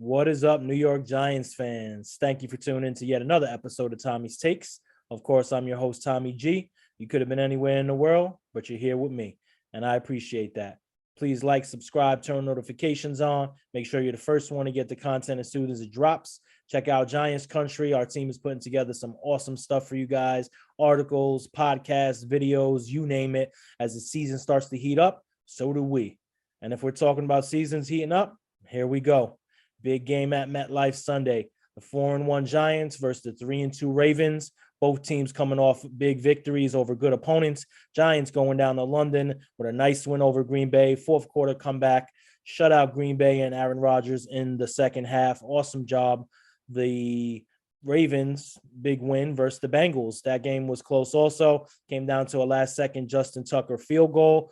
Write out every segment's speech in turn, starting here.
What is up, New York Giants fans? Thank you for tuning in to yet another episode of Tommy's Takes. Of course, I'm your host, Tommy G. You could have been anywhere in the world, but you're here with me, and I appreciate that. Please like, subscribe, turn notifications on. Make sure you're the first one to get the content as soon as it drops. Check out Giants Country. Our team is putting together some awesome stuff for you guys. Articles, podcasts, videos, you name it. As the season starts to heat up, so do we. And if we're talking about seasons heating up, here we go. Big game at MetLife Sunday. The 4-1 Giants versus the 3-2 Ravens. Both teams coming off big victories over good opponents. Giants going down to London with a nice win over Green Bay. Fourth quarter comeback. Shut out Green Bay and Aaron Rodgers in the second half. Awesome job. The Ravens, big win versus the Bengals. That game was close also. Came down to a last-second Justin Tucker field goal.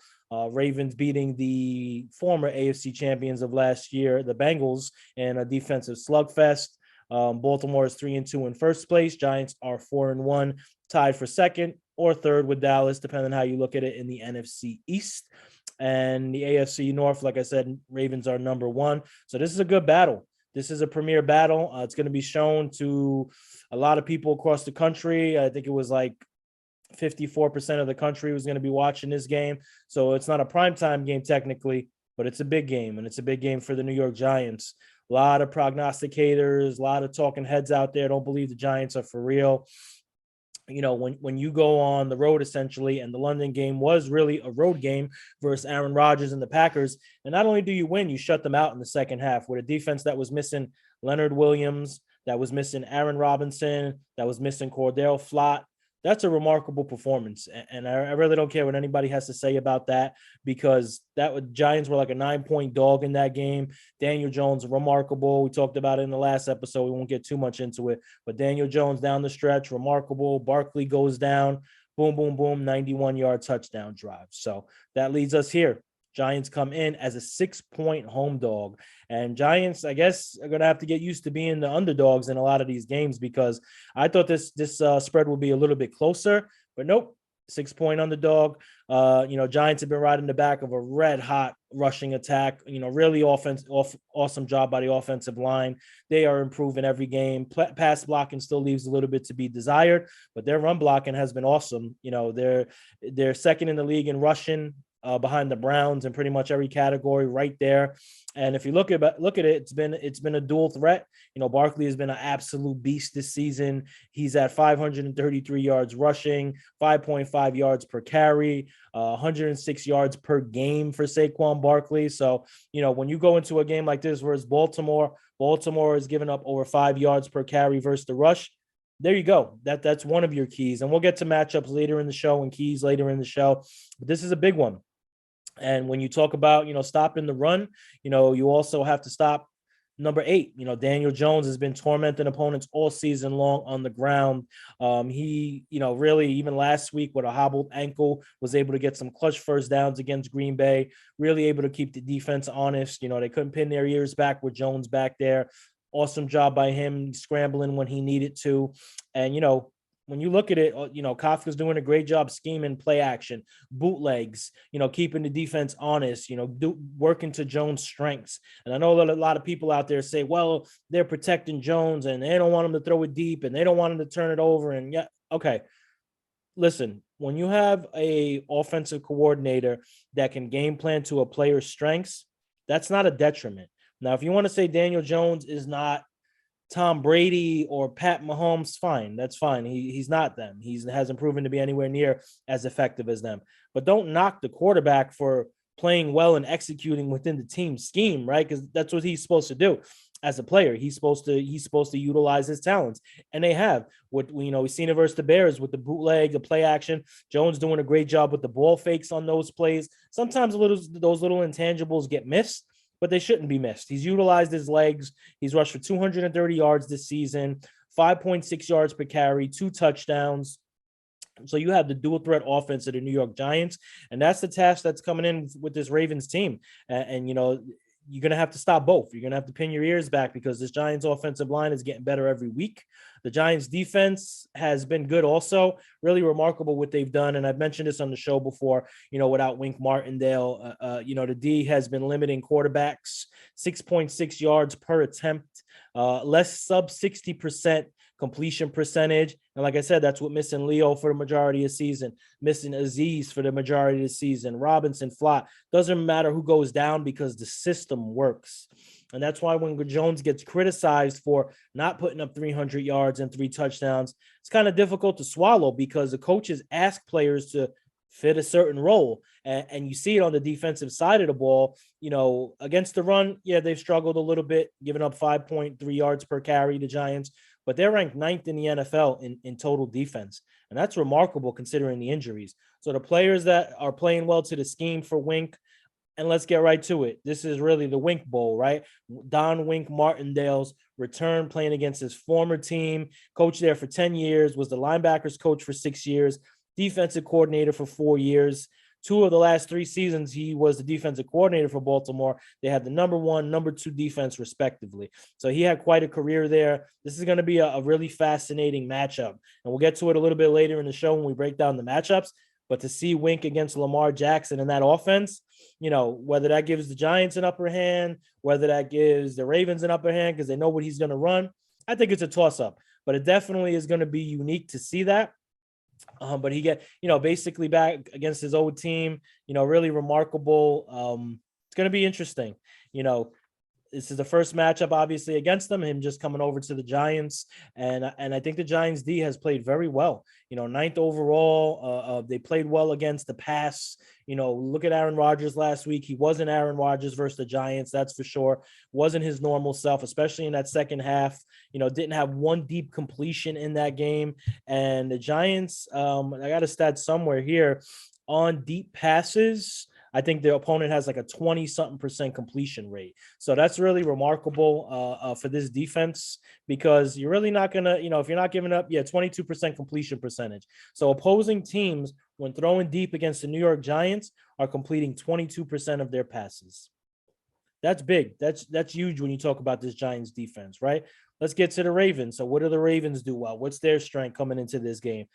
Ravens beating the former AFC champions of last year, the Bengals, in a defensive slugfest. Baltimore is 3-2 in first place. Giants are 4-1, tied for second or third with Dallas, depending on how you look at it in the NFC East. And the AFC North, like I said, Ravens are number one. So this is a good battle. This is a premier battle. It's going to be shown to a lot of people across the country. I think it was like 54% of the country was going to be watching this game. So it's not a primetime game technically, but it's a big game, and it's a big game for the New York Giants. A lot of prognosticators, a lot of talking heads out there don't believe the Giants are for real. You know, when you go on the road, essentially, and the London game was really a road game versus Aaron Rodgers and the Packers. And not only do you win, you shut them out in the second half with a defense that was missing Leonard Williams, that was missing Aaron Robinson, that was missing Cordell Flott. That's a remarkable performance. And I really don't care what anybody has to say about that, because Giants were like a 9-point dog in that game. Daniel Jones, remarkable. We talked about it in the last episode. We won't get too much into it, but Daniel Jones down the stretch, remarkable. Barkley goes down, boom, boom, boom, 91-yard touchdown drive. So that leads us here. Giants come in as a 6-point home dog. And Giants, I guess, are going to have to get used to being the underdogs in a lot of these games, because I thought this spread would be a little bit closer, but nope. 6-point underdog. Giants have been riding the back of a red hot rushing attack. Really awesome job by the offensive line. They are improving every game. Pass blocking still leaves a little bit to be desired, but their run blocking has been awesome. They're second in the league in rushing, behind the Browns in pretty much every category right there. And if you look at it, it's been a dual threat. Barkley has been an absolute beast this season. He's at 533 yards rushing, 5.5 yards per carry, 106 yards per game for Saquon Barkley. So, when you go into a game like this, where it's Baltimore is giving up over 5 yards per carry versus the rush. There you go. That's one of your keys. And we'll get to matchups later in the show and keys later in the show. But this is a big one. And when you talk about, stopping the run, you also have to stop number 8. Daniel Jones has been tormenting opponents all season long on the ground. He, really, even last week with a hobbled ankle, was able to get some clutch first downs against Green Bay, really able to keep the defense honest. They couldn't pin their ears back with Jones back there. Awesome job by him scrambling when he needed to. And, when you look at it, Kafka's doing a great job scheming play action, bootlegs, keeping the defense honest, working to Jones' strengths. And I know that a lot of people out there say, well, they're protecting Jones and they don't want him to throw it deep and they don't want him to turn it over. And yeah, okay. Listen, when you have a offensive coordinator that can game plan to a player's strengths, that's not a detriment. Now, if you want to say Daniel Jones is not Tom Brady or Pat Mahomes, fine. That's fine. He's not them. He hasn't proven to be anywhere near as effective as them. But don't knock the quarterback for playing well and executing within the team scheme, right? Because that's what he's supposed to do as a player. He's supposed to utilize his talents, and they have. We've seen it versus the Bears with the bootleg, the play action. Jones doing a great job with the ball fakes on those plays. Sometimes those little intangibles get missed, but they shouldn't be missed. He's utilized his legs. He's rushed for 230 yards this season, 5.6 yards per carry, 2 touchdowns. So you have the dual threat offense of the New York Giants, and that's the task that's coming in with this Ravens team. And you're going to have to stop both. You're going to have to pin your ears back because this Giants offensive line is getting better every week. The Giants defense has been good also. Really remarkable what they've done. And I've mentioned this on the show before, without Wink Martindale, the D has been limiting quarterbacks, 6.6 yards per attempt, less sub 60% completion percentage. And like I said, that's what missing Leo for the majority of the season, missing Aziz for the majority of the season, Robinson, Flott. Doesn't matter who goes down because the system works. And that's why when Jones gets criticized for not putting up 300 yards and 3 touchdowns, it's kind of difficult to swallow because the coaches ask players to fit a certain role. And you see it on the defensive side of the ball, against the run. Yeah, they've struggled a little bit, giving up 5.3 yards per carry, the Giants, but they're ranked 9th in the NFL in total defense. And that's remarkable considering the injuries. So the players that are playing well to the scheme for Wink, and let's get right to it. This is really the Wink Bowl, right? Don Wink Martindale's return, playing against his former team, coached there for 10 years, was the linebackers coach for 6 years, defensive coordinator for 4 years. 2 of the last 3 seasons, he was the defensive coordinator for Baltimore. They had the number 1, number 2 defense, respectively. So he had quite a career there. This is going to be a really fascinating matchup. And we'll get to it a little bit later in the show when we break down the matchups. But to see Wink against Lamar Jackson in that offense, whether that gives the Giants an upper hand, whether that gives the Ravens an upper hand because they know what he's going to run, I think it's a toss-up. But it definitely is going to be unique to see that. But he basically back against his old team, really remarkable. It's going to be interesting. This is the first matchup, obviously, against them, him just coming over to the Giants. And I think the Giants D has played very well, 9th overall. They played well against the pass. Look at Aaron Rodgers last week. He wasn't Aaron Rodgers versus the Giants, that's for sure. Wasn't his normal self, especially in that second half. Didn't have one deep completion in that game. And the Giants, I got a stat somewhere here, on deep passes, I think the opponent has like a 20-something% completion rate. So that's really remarkable for this defense because you're really not going to, if you're not giving up, 22% completion percentage. So opposing teams, when throwing deep against the New York Giants, are completing 22% of their passes. That's big. That's huge when you talk about this Giants defense, right? Let's get to the Ravens. So what do the Ravens do well? What's their strength coming into this game?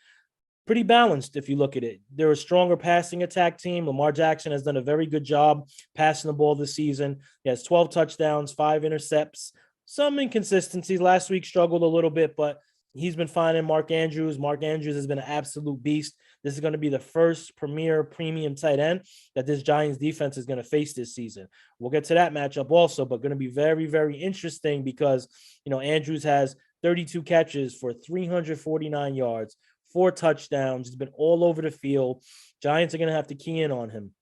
Pretty balanced if you look at it. They're a stronger passing attack team. Lamar Jackson has done a very good job passing the ball this season. He has 12 touchdowns, 5 intercepts, some inconsistencies. Last week struggled a little bit, but he's been finding Mark Andrews. Mark Andrews has been an absolute beast. This is going to be the first premier premium tight end that this Giants defense is going to face this season. We'll get to that matchup also, but going to be very, very interesting because, Andrews has 32 catches for 349 yards, 4 touchdowns. He's been all over the field. Giants are going to have to key in on him.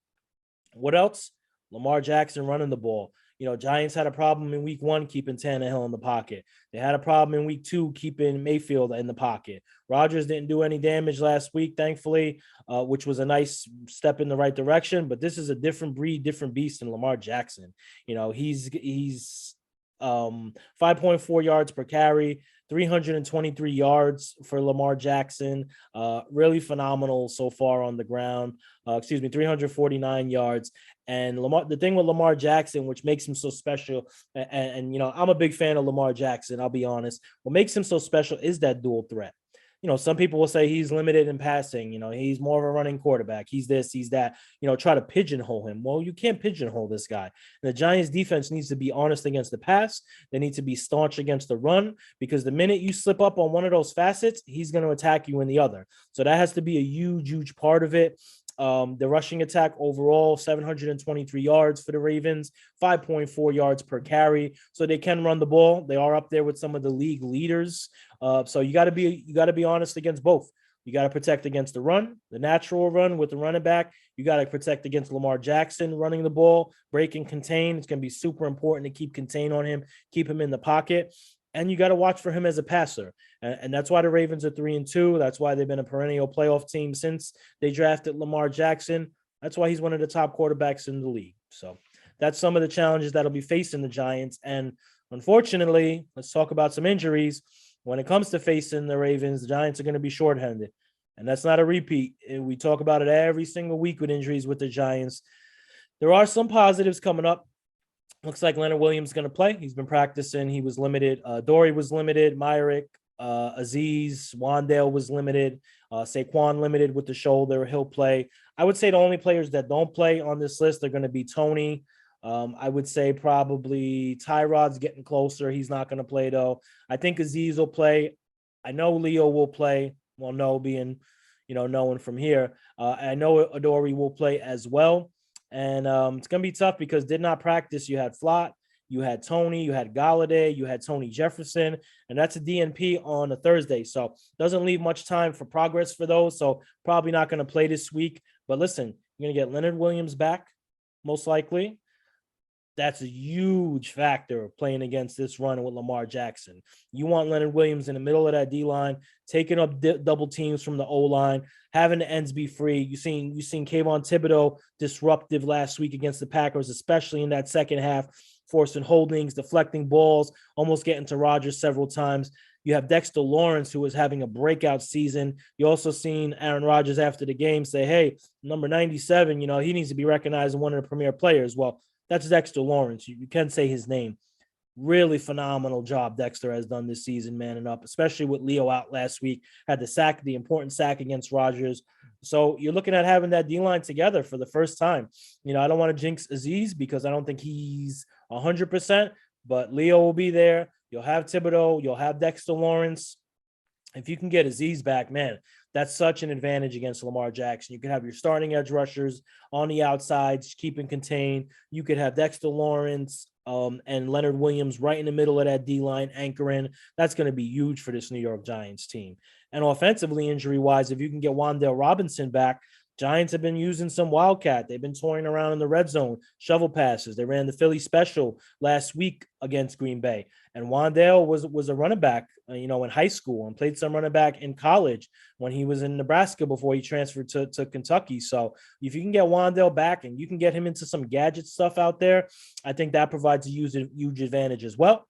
What else? Lamar Jackson running the ball. Giants had a problem in week 1 keeping Tannehill in the pocket. They had a problem in week 2 keeping Mayfield in the pocket. Rodgers didn't do any damage last week, thankfully, which was a nice step in the right direction. But this is a different breed, different beast than Lamar Jackson. He's 5.4 yards per carry, 323 yards for Lamar Jackson. Really phenomenal so far on the ground. 349 yards. And the thing with Lamar Jackson, which makes him so special, and I'm a big fan of Lamar Jackson, I'll be honest. What makes him so special is that dual threat. Some people will say he's limited in passing. He's more of a running quarterback. He's this, he's that. Try to pigeonhole him. Well, you can't pigeonhole this guy. And the Giants defense needs to be honest against the pass. They need to be staunch against the run because the minute you slip up on one of those facets, he's going to attack you in the other. So that has to be a huge, huge part of it. The rushing attack overall, 723 yards for the Ravens, 5.4 yards per carry. So they can run the ball. They are up there with some of the league leaders. So you got to be honest against both. You got to protect against the run, the natural run with the running back. You got to protect against Lamar Jackson running the ball, break and contain. It's going to be super important to keep contain on him, keep him in the pocket. And you got to watch for him as a passer. And that's why the Ravens are 3-2. That's why they've been a perennial playoff team since they drafted Lamar Jackson. That's why he's one of the top quarterbacks in the league. So that's some of the challenges that'll be facing the Giants. And unfortunately, let's talk about some injuries. When it comes to facing the Ravens, the Giants are going to be shorthanded. And that's not a repeat. We talk about it every single week with injuries with the Giants. There are some positives coming up. Looks like Leonard Williams is going to play. He's been practicing. He was limited. Dory was limited. Myrick, Aziz, Wandale was limited. Saquon limited with the shoulder. He'll play. I would say the only players that don't play on this list are going to be Tony. I would say probably Tyrod's getting closer. He's not going to play, though. I think Aziz will play. I know Leo will play. Well, no, being, knowing from here. I know Adoree will play as well. And it's going to be tough because did not practice. You had Flott, you had Tony, you had Galladay, you had Tony Jefferson, and that's a DNP on a Thursday. So doesn't leave much time for progress for those. So probably not going to play this week. But listen, you're going to get Leonard Williams back, most likely. That's a huge factor of playing against this run with Lamar Jackson. You want Leonard Williams in the middle of that D-line, taking up double teams from the O-line, having the ends be free. You seen Kayvon Thibodeau disruptive last week against the Packers, especially in that second half, forcing holdings, deflecting balls, almost getting to Rodgers several times. You have Dexter Lawrence, who is having a breakout season. You also seen Aaron Rodgers after the game say, hey, number 97, he needs to be recognized as one of the premier players. Well, that's Dexter Lawrence. You can say his name. Really phenomenal job Dexter has done this season, manning up, especially with Leo out last week. Had the important sack against Rodgers. So you're looking at having that D-line together for the first time. I don't want to jinx Aziz because I don't think he's 100%, but Leo will be there. You'll have Thibodeau. You'll have Dexter Lawrence. If you can get Aziz back, man, that's such an advantage against Lamar Jackson. You could have your starting edge rushers on the outsides, keeping contained. You could have Dexter Lawrence and Leonard Williams right in the middle of that D-line anchoring. That's going to be huge for this New York Giants team. And offensively, injury-wise, if you can get Wan'Dale Robinson back, Giants have been using some wildcat. They've been toying around in the red zone, shovel passes. They ran the Philly special last week against Green Bay. And Wan'Dale was a running back, in high school and played some running back in college when he was in Nebraska before he transferred to Kentucky. So if you can get Wan'Dale back and you can get him into some gadget stuff out there, I think that provides a huge advantage as well.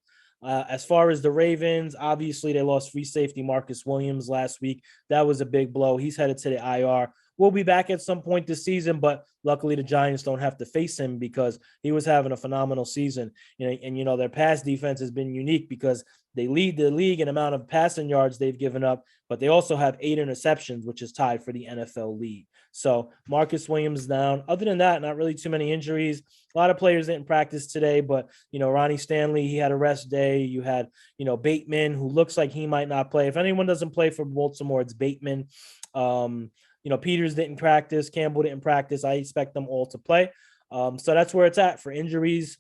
As far as the Ravens, obviously they lost free safety Marcus Williams last week. That was a big blow. He's headed to the IR. Will be back at some point this season, but luckily the Giants don't have to face him because he was having a phenomenal season. And their pass defense has been unique because they lead the league in amount of passing yards they've given up, but they also have 8 interceptions, which is tied for the NFL lead. So Marcus Williams down. Other than that, not really too many injuries. A lot of players didn't practice today, but Ronnie Stanley, he had a rest day. You had Bateman, who looks like he might not play. If anyone doesn't play for Baltimore, it's Bateman. Peters didn't practice. Campbell didn't practice. I expect them all to play. So that's where it's at for injuries.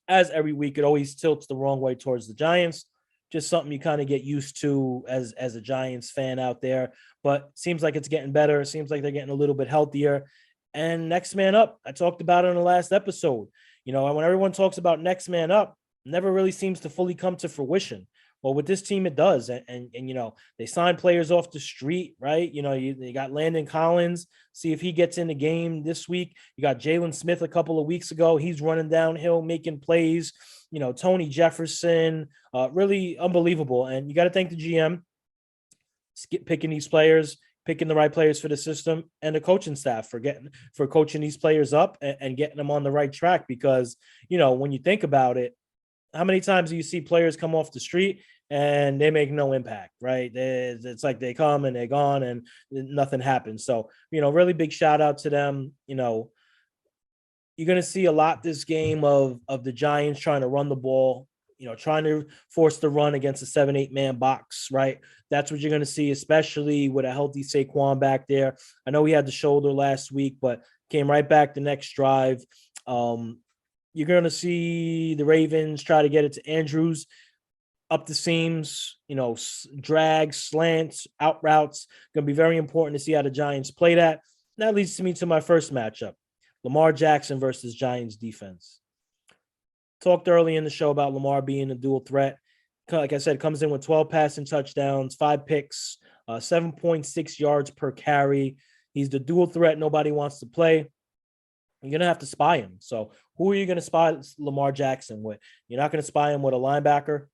As every week, it always tilts the wrong way towards the Giants. Just something you kind of get used to as a Giants fan out there. But seems like it's getting better. Seems like they're getting a little bit healthier. And next man up, I talked about it in the last episode. When everyone talks about next man up, never really seems to fully come to fruition. Well, with this team, it does. And they signed players off the street, right? You got Landon Collins. See if he gets in the game this week. You got Jalen Smith a couple of weeks ago. He's running downhill, making plays. Tony Jefferson, really unbelievable. And you got to thank the GM picking these players, picking the right players for the system, and the coaching staff for coaching these players up and getting them on the right track. Because, when you think about it, how many times do you see players come off the street and they make no impact, right? It's like they come and they're gone and nothing happens. So, really big shout out to them. You're going to see a lot this game of the Giants trying to run the ball, trying to force the run against a 7-8 man box, right? That's what you're going to see, especially with a healthy Saquon back there. I know he had the shoulder last week, but came right back the next drive. You're going to see the Ravens try to get it to Andrews up the seams, drags, slants, out routes. Going to be very important to see how the Giants play that. That leads me to my first matchup, Lamar Jackson versus Giants defense. Talked early in the show about Lamar being a dual threat. Like I said, comes in with 12 passing touchdowns, 5 picks, 7.6 yards per carry. He's the dual threat nobody wants to play. you're going to have to spy him. So who are you going to spy Lamar Jackson with? You're not going to spy him with a linebacker.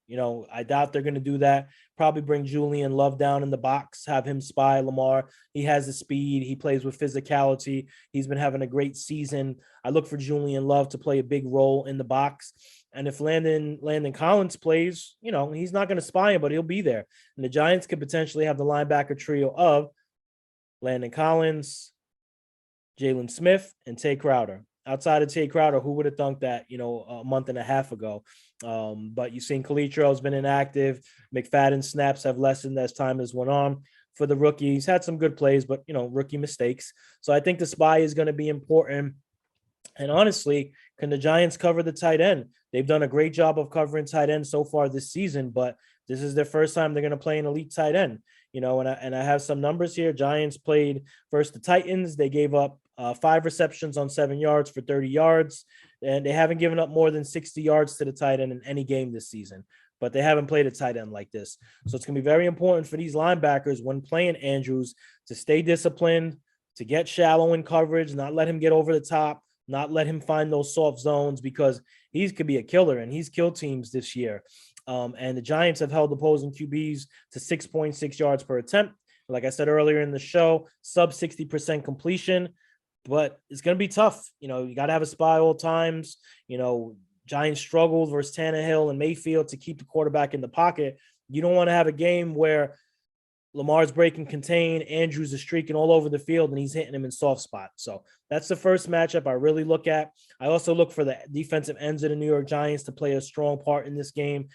I doubt they're going to do that. Probably bring Julian Love down in the box, have him spy Lamar. He has the speed. He plays with physicality. He's been having a great season. I look for Julian Love to play a big role in the box. And if Landon Collins plays, he's not going to spy him, but he'll be there. And the Giants could potentially have the linebacker trio of Landon Collins, Jalen Smith, and Tay Crowder. Outside of Tay Crowder, who would have thunk that, a month and a half ago? But you've seen Calitro has been inactive. McFadden's snaps have lessened as time has went on for the rookie. He's had some good plays, but, rookie mistakes. So I think the spy is going to be important. And honestly, can the Giants cover the tight end? They've done a great job of covering tight end so far this season, but this is their first time they're going to play an elite tight end. And I have some numbers here. Giants played versus the Titans. They gave up 5 receptions on 7 yards for 30 yards, and they haven't given up more than 60 yards to the tight end in any game this season. But they haven't played a tight end like this. So it's going to be very important for these linebackers when playing Andrews to stay disciplined, to get shallow in coverage, not let him get over the top, not let him find those soft zones, because he could be a killer, and he's killed teams this year. And the Giants have held opposing QBs to 6.6 yards per attempt. Like I said earlier in the show, sub 60% completion, but it's going to be tough. You got to have a spy all times. Giants struggled versus Tannehill and Mayfield to keep the quarterback in the pocket. You don't want to have a game where Lamar's breaking contain, Andrews is streaking all over the field, and he's hitting him in soft spots. So that's the first matchup I really look at. I also look for the defensive ends of the New York Giants to play a strong part in this game.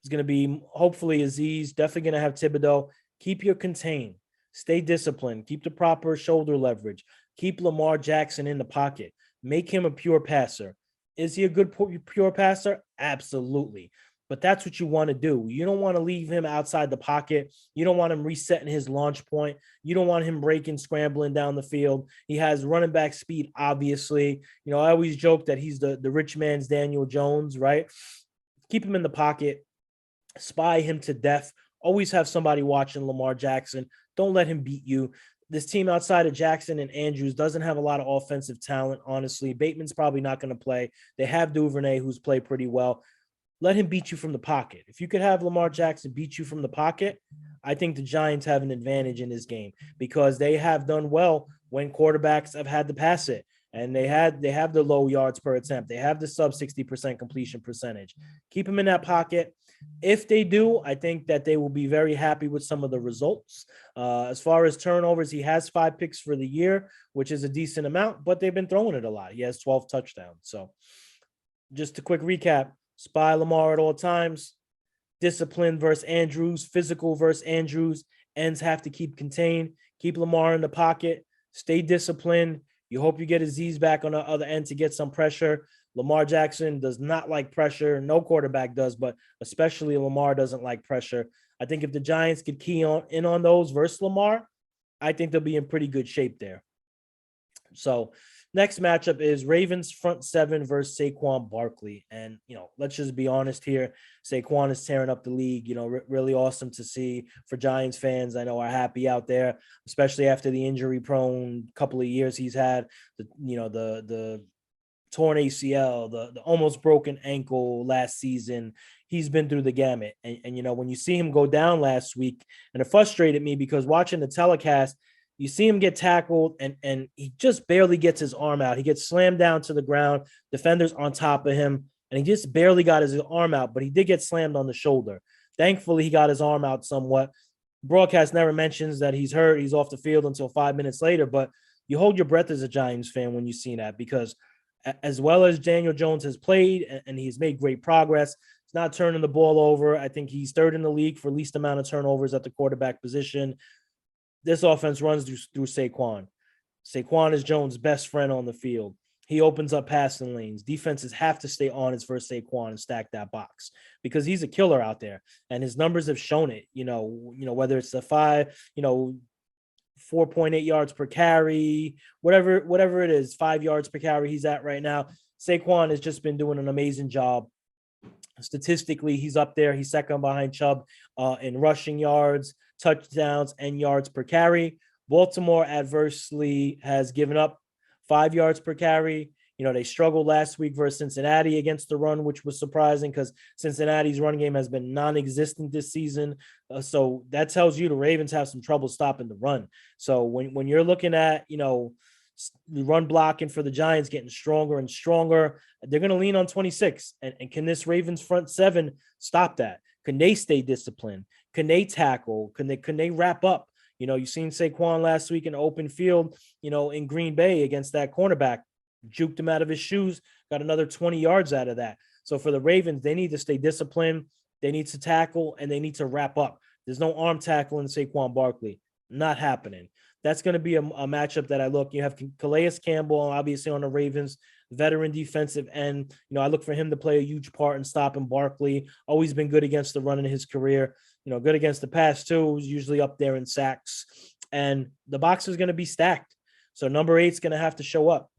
It's going to be hopefully Aziz, definitely going to have Thibodeau. Keep your contain. Stay disciplined. Keep the proper shoulder leverage. Keep Lamar Jackson in the pocket. Make him a pure passer. Is he a good pure passer? Absolutely. But that's what you want to do. You don't want to leave him outside the pocket. You don't want him resetting his launch point. You don't want him breaking, scrambling down the field. He has running back speed, obviously. I always joke that he's the rich man's Daniel Jones, right? Keep him in the pocket. Spy him to death. Always have somebody watching Lamar Jackson. Don't let him beat you. This team outside of Jackson and Andrews doesn't have a lot of offensive talent, honestly. Bateman's probably not going to play. They have Duvernay, who's played pretty well. Let him beat you from the pocket. If you could have Lamar Jackson beat you from the pocket, I think the Giants have an advantage in this game, because they have done well when quarterbacks have had to pass it. And they have the low yards per attempt. They have the sub 60% completion percentage. Keep them in that pocket. If they do, I think that they will be very happy with some of the results. As far as turnovers, he has 5 picks for the year, which is a decent amount, but they've been throwing it a lot. He has 12 touchdowns. So just a quick recap. Spy Lamar at all times. Discipline versus Andrews. Physical versus Andrews. Ends have to keep contained. Keep Lamar in the pocket. Stay disciplined. You hope you get Aziz back on the other end to get some pressure. Lamar Jackson does not like pressure. No quarterback does, but especially Lamar doesn't like pressure. I think if the Giants could key in on those versus Lamar, I think they'll be in pretty good shape there. So next matchup is Ravens front 7 versus Saquon Barkley. And, let's just be honest here. Saquon is tearing up the league, really awesome to see for Giants fans. I know are happy out there, especially after the injury prone couple of years he's had, the torn ACL, the almost broken ankle last season. He's been through the gamut. And when you see him go down last week, and it frustrated me because watching the telecast, you see him get tackled and he just barely gets his arm out. He gets slammed down to the ground. Defenders on top of him, and he just barely got his arm out, but he did get slammed on the shoulder. Thankfully, he got his arm out somewhat. Broadcast never mentions that he's hurt. He's off the field until 5 minutes later, but you hold your breath as a Giants fan when you see that, because as well as Daniel Jones has played and he's made great progress, he's not turning the ball over. I think he's 3rd in the league for least amount of turnovers at the quarterback position. This offense runs through Saquon. Saquon is Jones' best friend on the field. He opens up passing lanes. Defenses have to stay honest versus Saquon and stack that box, because he's a killer out there, and his numbers have shown it. Whether it's the 4.8 yards per carry, whatever it is, 5 yards per carry he's at right now. Saquon has just been doing an amazing job. Statistically, he's up there. He's second behind Chubb in rushing yards, touchdowns, and yards per carry. Baltimore adversely has given up 5 yards per carry. They struggled last week versus Cincinnati against the run, which was surprising because Cincinnati's run game has been non-existent this season. So that tells you the Ravens have some trouble stopping the run. So when you're looking at, the run blocking for the Giants getting stronger and stronger, they're going to lean on 26. And can this Ravens front seven stop that? Can they stay disciplined? Can they tackle? Can they wrap up? You've seen Saquon last week in the open field, in Green Bay against that cornerback, juked him out of his shoes, got another 20 yards out of that. So for the Ravens, they need to stay disciplined. They need to tackle, and they need to wrap up. There's no arm tackle in Saquon Barkley. Not happening. That's going to be a matchup that I look. You have Calais Campbell, obviously, on the Ravens, veteran defensive end. I look for him to play a huge part in stopping Barkley. Always been good against the run in his career. Good against the pass, too. Usually up there in sacks. And the box is going to be stacked. So number 8 is going to have to show up.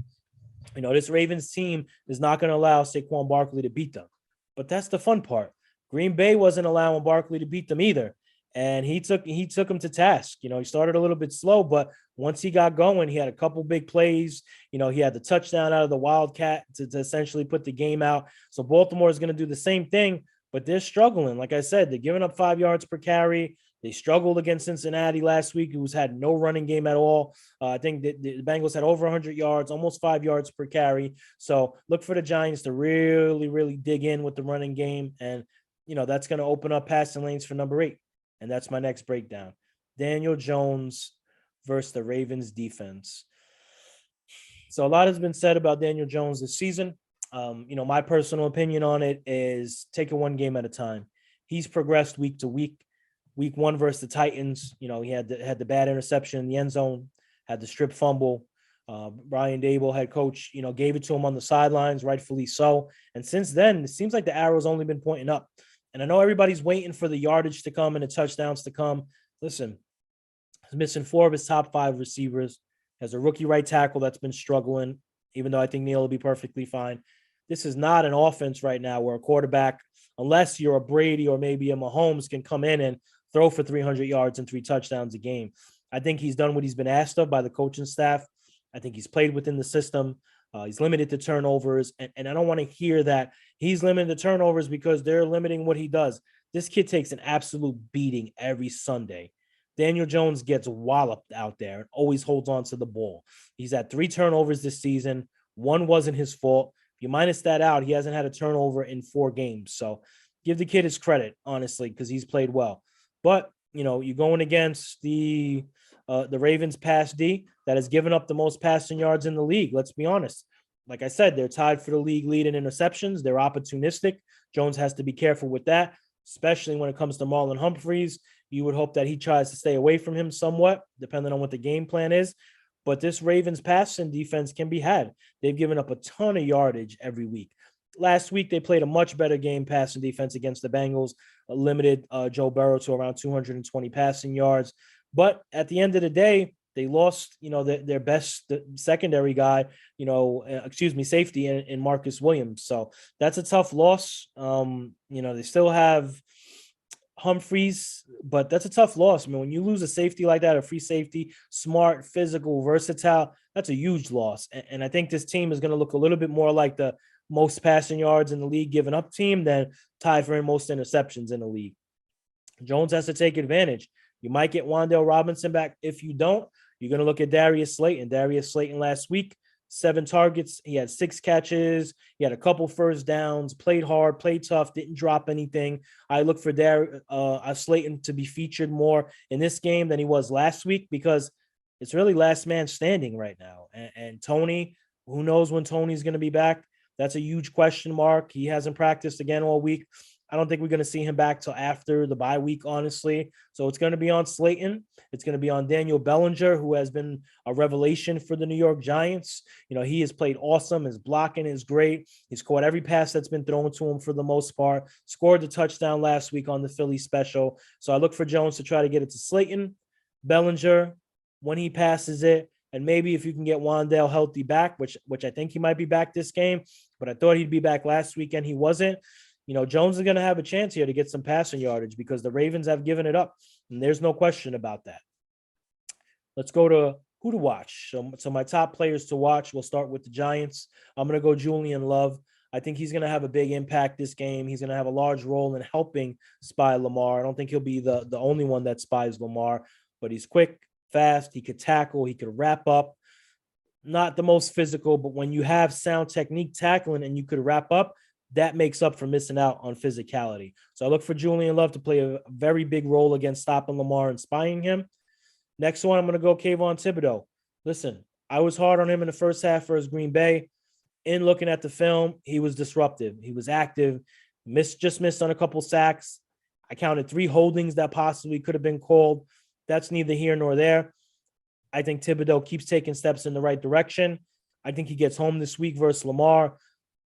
This Ravens team is not going to allow Saquon Barkley to beat them. But that's the fun part. Green Bay wasn't allowing Barkley to beat them either. And he took him to task. He started a little bit slow, but once he got going, he had a couple big plays. He had the touchdown out of the Wildcat to essentially put the game out. So Baltimore is going to do the same thing, but they're struggling. Like I said, they're giving up 5 yards per carry. They struggled against Cincinnati last week, who's had no running game at all. I think the Bengals had over 100 yards, almost 5 yards per carry. So look for the Giants to really, really dig in with the running game. And, that's going to open up passing lanes for number 8. And that's my next breakdown. Daniel Jones versus the Ravens defense. So a lot has been said about Daniel Jones this season. My personal opinion on it is take it one game at a time. He's progressed week to week. Week 1 versus the Titans, he had the bad interception in the end zone, had the strip fumble. Brian Dable, head coach, gave it to him on the sidelines, rightfully so. And since then, it seems like the arrow's only been pointing up. And I know everybody's waiting for the yardage to come and the touchdowns to come. Listen, he's missing 4 of his top 5 receivers. Has a rookie right tackle that's been struggling, even though I think Neal will be perfectly fine. This is not an offense right now where a quarterback, unless you're a Brady or maybe a Mahomes, can come in and throw for 300 yards and 3 touchdowns a game. I think he's done what he's been asked of by the coaching staff. I think he's played within the system. He's limited to turnovers. And I don't want to hear that he's limited to turnovers because they're limiting what he does. This kid takes an absolute beating every Sunday. Daniel Jones gets walloped out there and always holds on to the ball. He's had 3 turnovers this season. 1 wasn't his fault. If you minus that out, he hasn't had a turnover in 4 games. So give the kid his credit, honestly, because he's played well. But, you're going against the Ravens pass D that has given up the most passing yards in the league. Let's be honest. Like I said, they're tied for the league lead in interceptions. They're opportunistic. Jones has to be careful with that, especially when it comes to Marlon Humphreys. You would hope that he tries to stay away from him somewhat, depending on what the game plan is. But this Ravens passing defense can be had. They've given up a ton of yardage every week. Last week, they played a much better game passing defense against the Bengals, limited Joe Burrow to around 220 passing yards. But at the end of the day, they lost, their best secondary guy, safety in Marcus Williams. So that's a tough loss. They still have Humphreys, but that's a tough loss. When you lose a safety like that, a free safety, smart, physical, versatile, that's a huge loss. And I think this team is going to look a little bit more like the most passing yards in the league given up team than tied for most interceptions in the league. Jones has to take advantage. You might get Wan'Dale Robinson back. If you don't, you're going to look at Darius Slayton. Darius Slayton last week, 7 targets. He had 6 catches. He had a couple first downs, played hard, played tough, didn't drop anything. I look for Slayton to be featured more in this game than he was last week because it's really last man standing right now. And Tony, who knows when Tony's going to be back? That's a huge question mark. He hasn't practiced again all week. I don't think we're going to see him back till after the bye week, honestly. So it's going to be on Slayton. It's going to be on Daniel Bellinger, who has been a revelation for the New York Giants. He has played awesome. His blocking is great. He's caught every pass that's been thrown to him for the most part. Scored the touchdown last week on the Philly special. So I look for Jones to try to get it to Slayton, Bellinger, when he passes it. And maybe if you can get Wan'Dale healthy back, which I think he might be back this game, but I thought he'd be back last weekend. He wasn't. Jones is going to have a chance here to get some passing yardage because the Ravens have given it up, and there's no question about that. Let's go to who to watch. So my top players to watch, we'll start with the Giants. I'm going to go Julian Love. I think he's going to have a big impact this game. He's going to have a large role in helping spy Lamar. I don't think he'll be the only one that spies Lamar, but he's quick, fast. He could tackle. He could wrap up. Not the most physical, but when you have sound technique tackling and you could wrap up, that makes up for missing out on physicality. So I look for Julian Love to play a very big role against stopping Lamar and spying him. Next one, I'm going to go Kayvon Thibodeau. Listen, I was hard on him in the first half versus Green Bay. In looking at the film, he was disruptive. He was active, just missed on a couple sacks. I counted 3 holdings that possibly could have been called. That's neither here nor there. I think Thibodeau keeps taking steps in the right direction. I think he gets home this week versus Lamar.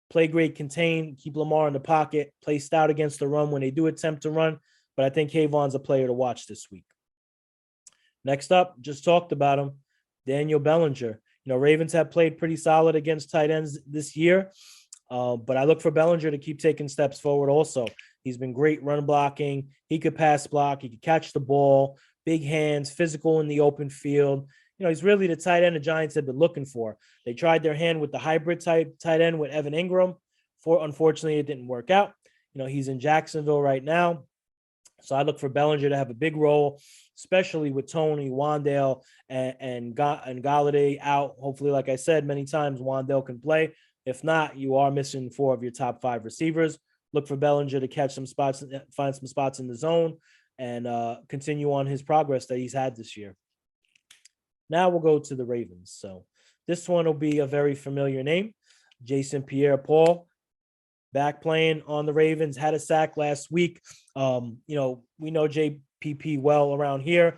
Play great, contain, keep Lamar in the pocket, play stout against the run when they do attempt to run. But I think Kayvon's a player to watch this week. Next up, just talked about him, Daniel Bellinger. Ravens have played pretty solid against tight ends this year, but I look for Bellinger to keep taking steps forward also. He's been great run blocking. He could pass block. He could catch the ball, big hands, physical in the open field. He's really the tight end the Giants have been looking for. They tried their hand with the hybrid type tight end with Evan Ingram. Unfortunately, it didn't work out. He's in Jacksonville right now. So I look for Bellinger to have a big role, especially with Tony, Wan'Dale, and Galladay out. Hopefully, like I said many times, Wan'Dale can play. If not, you are missing 4 of your top 5 receivers. Look for Bellinger to catch some spots, find some spots in the zone, and continue on his progress that he's had this year. Now we'll go to the Ravens. So this one will be a very familiar name, Jason Pierre-Paul. Back playing on the Ravens, had a sack last week. We know JPP well around here.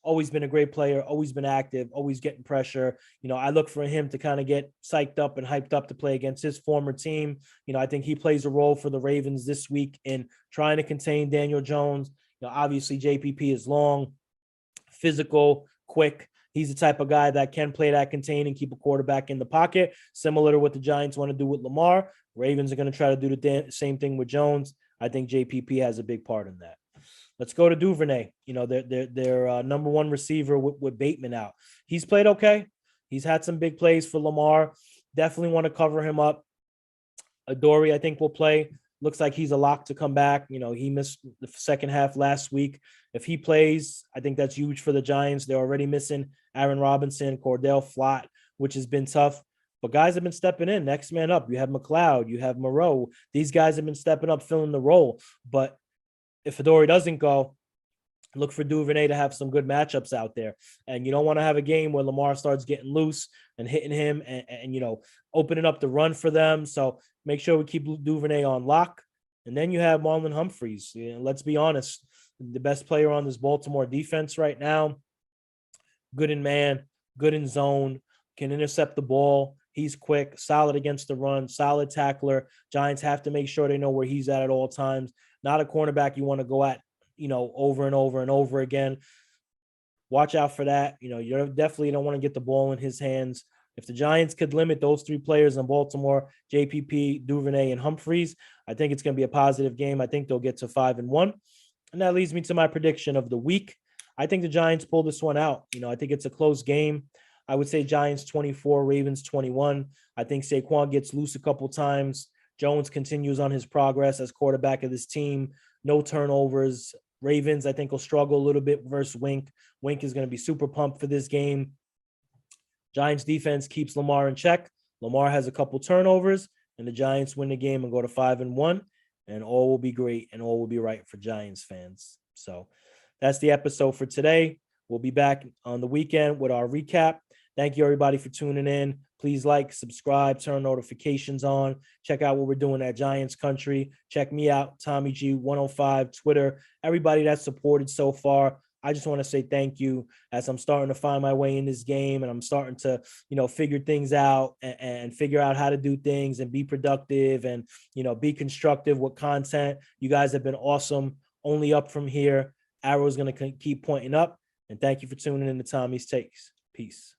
Always been a great player, always been active, always getting pressure. I look for him to kind of get psyched up and hyped up to play against his former team. I think he plays a role for the Ravens this week in trying to contain Daniel Jones. Obviously JPP is long, physical, quick. He's the type of guy that can play that contain and keep a quarterback in the pocket, similar to what the Giants want to do with Lamar. Ravens are going to try to do the same thing with Jones. I think JPP has a big part in that. Let's go to Duvernay. Their number 1 receiver with Bateman out. He's played okay. He's had some big plays for Lamar. Definitely want to cover him up. Adoree, I think, will play. Looks like he's a lock to come back. He missed the second half last week. If he plays, I think that's huge for the Giants. They're already missing Aaron Robinson, Cordell Flott, which has been tough. But guys have been stepping in. Next man up. You have McLeod. You have Moreau. These guys have been stepping up, filling the role. But if Adoree doesn't go, look for Duvernay to have some good matchups out there. And you don't want to have a game where Lamar starts getting loose and hitting him and opening up the run for them. So make sure we keep Duvernay on lock. And then you have Marlon Humphreys. Let's be honest, the best player on this Baltimore defense right now. Good in man, good in zone, can intercept the ball. He's quick, solid against the run, solid tackler. Giants have to make sure they know where he's at all times. Not a cornerback you want to go at, over and over and over again. Watch out for that. You definitely don't want to get the ball in his hands. If the Giants could limit those 3 players in Baltimore, JPP, Duvernay, and Humphreys, I think it's going to be a positive game. I think they'll get to 5-1. And that leads me to my prediction of the week. I think the Giants pull this one out. I think it's a close game. I would say Giants 24, Ravens 21. I think Saquon gets loose a couple times. Jones continues on his progress as quarterback of this team. No turnovers. Ravens, I think, will struggle a little bit versus Wink. Wink is going to be super pumped for this game. Giants defense keeps Lamar in check. Lamar has a couple turnovers, and the Giants win the game and go to 5-1, and all will be great and all will be right for Giants fans. So that's the episode for today. We'll be back on the weekend with our recap. Thank you, everybody, for tuning in. Please like, subscribe, turn notifications on. Check out what we're doing at Giants Country. Check me out, Tommy G 105, Twitter. Everybody that's supported so far, I just want to say thank you as I'm starting to find my way in this game and I'm starting to, figure things out and figure out how to do things and be productive and, be constructive with content. You guys have been awesome. Only up from here. Arrow's going to keep pointing up. And thank you for tuning in to Tommy's Takes. Peace.